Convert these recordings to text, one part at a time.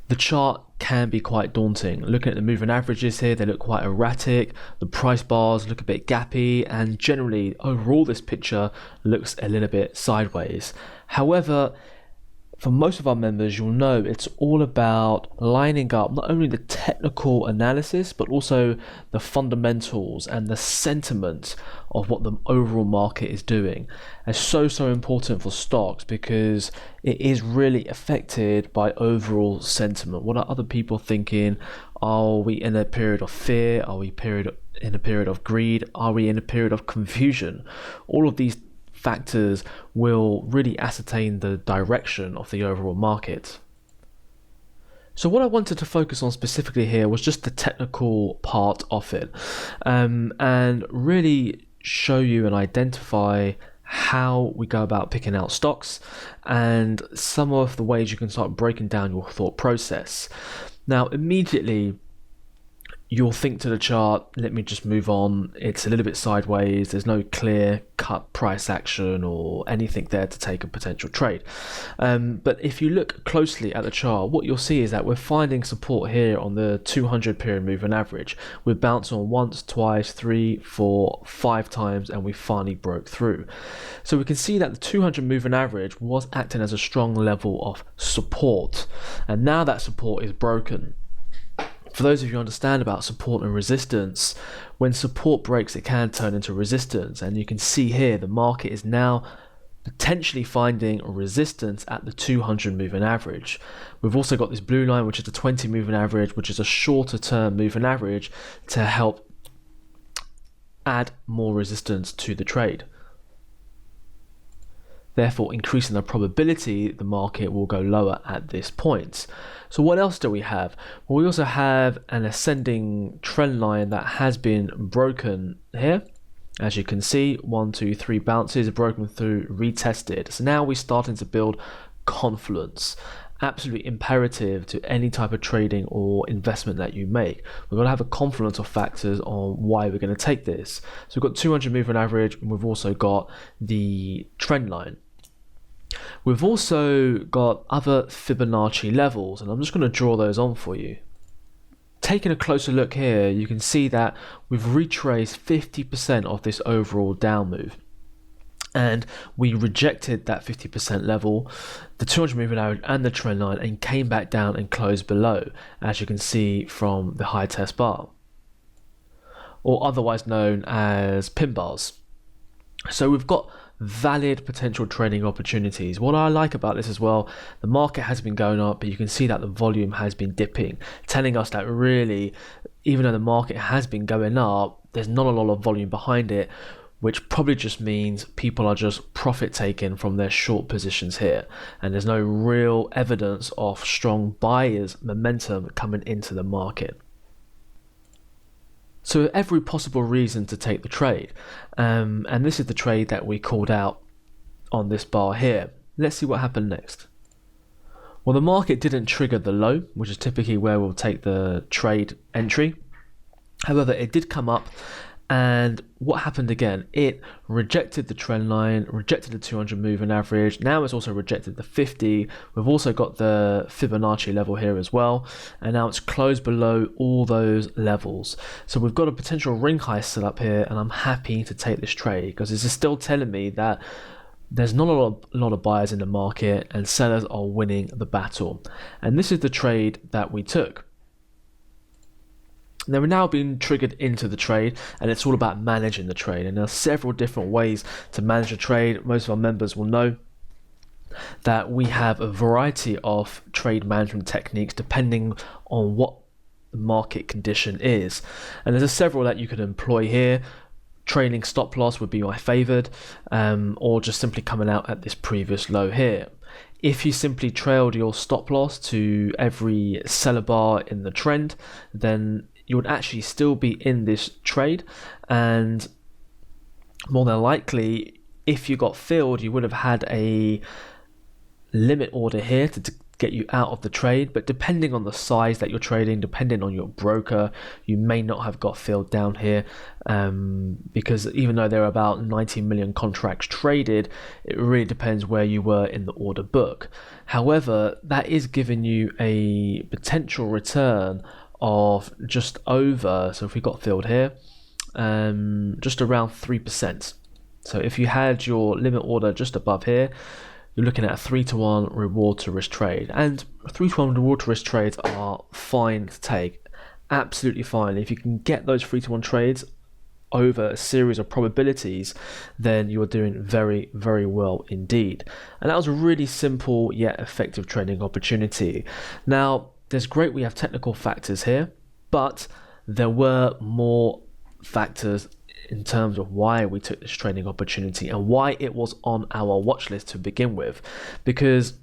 The chart can be quite daunting. Looking at the moving averages here, they look quite erratic. The price bars look a bit gappy, and generally overall this picture looks a little bit sideways. However, for most of our members, you'll know it's all about lining up not only the technical analysis, but also the fundamentals and the sentiment of what the overall market is doing. It's so important for stocks because it is really affected by overall sentiment. What are other people thinking? Are we in a period of fear? Are we in a period of greed? Are we in a period of confusion? All of these factors will really ascertain the direction of the overall market. So what I wanted to focus on specifically here was just the technical part of it, and really show you and identify how we go about picking out stocks and some of the ways you can start breaking down your thought process. Now, immediately you'll think to the chart, let me just move on. It's a little bit sideways. There's no clear cut price action or anything there to take a potential trade. But if you look closely at the chart, what you'll see is that we're finding support here on the 200 period moving average. We've bounced on once, twice, 3, 4, 5 times, and we finally broke through. So we can see that the 200 moving average was acting as a strong level of support. And now that support is broken. For those of you who understand about support and resistance, when support breaks, it can turn into resistance. And you can see here, the market is now potentially finding resistance at the 200 moving average. We've also got this blue line, which is the 20 moving average, which is a shorter term moving average to help add more resistance to the trade, therefore increasing the probability the market will go lower at this point. So what else do we have? Well, we also have an ascending trend line that has been broken here. As you can see, 1, 2, 3 bounces, broken through, retested. So now we're starting to build confidence. Absolutely imperative to any type of trading or investment that you make. We've got to have a confluence of factors on why we're going to take this. So we've got 200 moving average, and we've also got the trend line. We've also got other Fibonacci levels, and I'm just going to draw those on for you. Taking a closer look here, you can see that we've retraced 50% of this overall down move. And we rejected that 50% level, the 200 moving average and the trend line, and came back down and closed below, as you can see from the high test bar, or otherwise known as pin bars. So we've got valid potential trading opportunities. What I like about this as well, the market has been going up, but you can see that the volume has been dipping, telling us that really, even though the market has been going up, there's not a lot of volume behind it, which probably just means people are just profit taking from their short positions here, and there's no real evidence of strong buyers momentum coming into the market. So every possible reason to take the trade, and this is the trade that we called out on this bar here. Let's see what happened next. Well, the market didn't trigger the low, which is typically where we'll take the trade entry. However, it did come up, and what happened again? It rejected the trend line, rejected the 200 moving average. Now it's also rejected the 50. We've also got the Fibonacci level here as well. And now it's closed below all those levels. So we've got a potential ring high still up here, and I'm happy to take this trade because this is still telling me that there's not a lot of buyers in the market and sellers are winning the battle. And this is the trade that we took. Now we're now being triggered into the trade, and it's all about managing the trade. And there are several different ways to manage a trade. Most of our members will know that we have a variety of trade management techniques depending on what the market condition is. And there's several that you can employ here. Trailing stop loss would be my favored, or just simply coming out at this previous low here. If you simply trailed your stop loss to every seller bar in the trend, then you would actually still be in this trade, and more than likely, if you got filled, you would have had a limit order here to get you out of the trade, but depending on the size that you're trading, depending on your broker, you may not have got filled down here, because even though there are about 90 million contracts traded, it really depends where you were in the order book. However, that is giving you a potential return of just over, so if we got filled here, just around 3%. So if you had your limit order just above here, you're looking at a 3-to-1 reward to risk trade. And 3-to-1 reward to risk trades are fine to take, absolutely fine. If you can get those 3-to-1 trades over a series of probabilities, then you are doing very, very well indeed. And that was a really simple yet effective trading opportunity. Now, there's great, we have technical factors here, but there were more factors in terms of why we took this trading opportunity and why it was on our watch list to begin with, because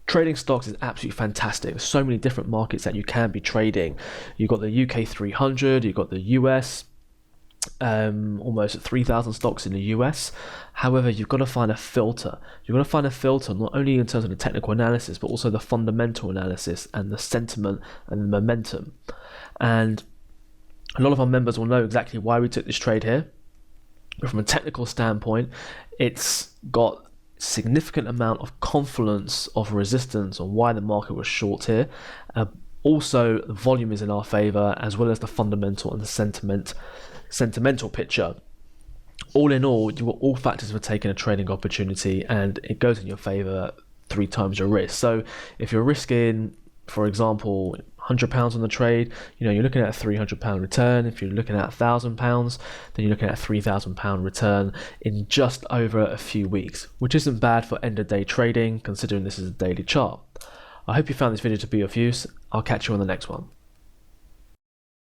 trading stocks is absolutely fantastic. There's so many different markets that you can be trading. You've got the UK 300, you've got the US, almost 3,000 stocks in the US. However, you've got to find a filter. You've got to find a filter not only in terms of the technical analysis, but also the fundamental analysis and the sentiment and the momentum. And a lot of our members will know exactly why we took this trade here. But from a technical standpoint, it's got significant amount of confluence of resistance on why the market was short here. Also, the volume is in our favor, as well as the fundamental and the sentimental picture. All in all, all factors for taking a trading opportunity, and it goes in your favor 3 times your risk. So if you're risking, for example, £100 on the trade, you're looking at a £300 return. If you're looking at £1,000, then you're looking at a £3,000 return in just over a few weeks, which isn't bad for end of day trading, considering this is a daily chart. I hope you found this video to be of use. I'll catch you on the next one.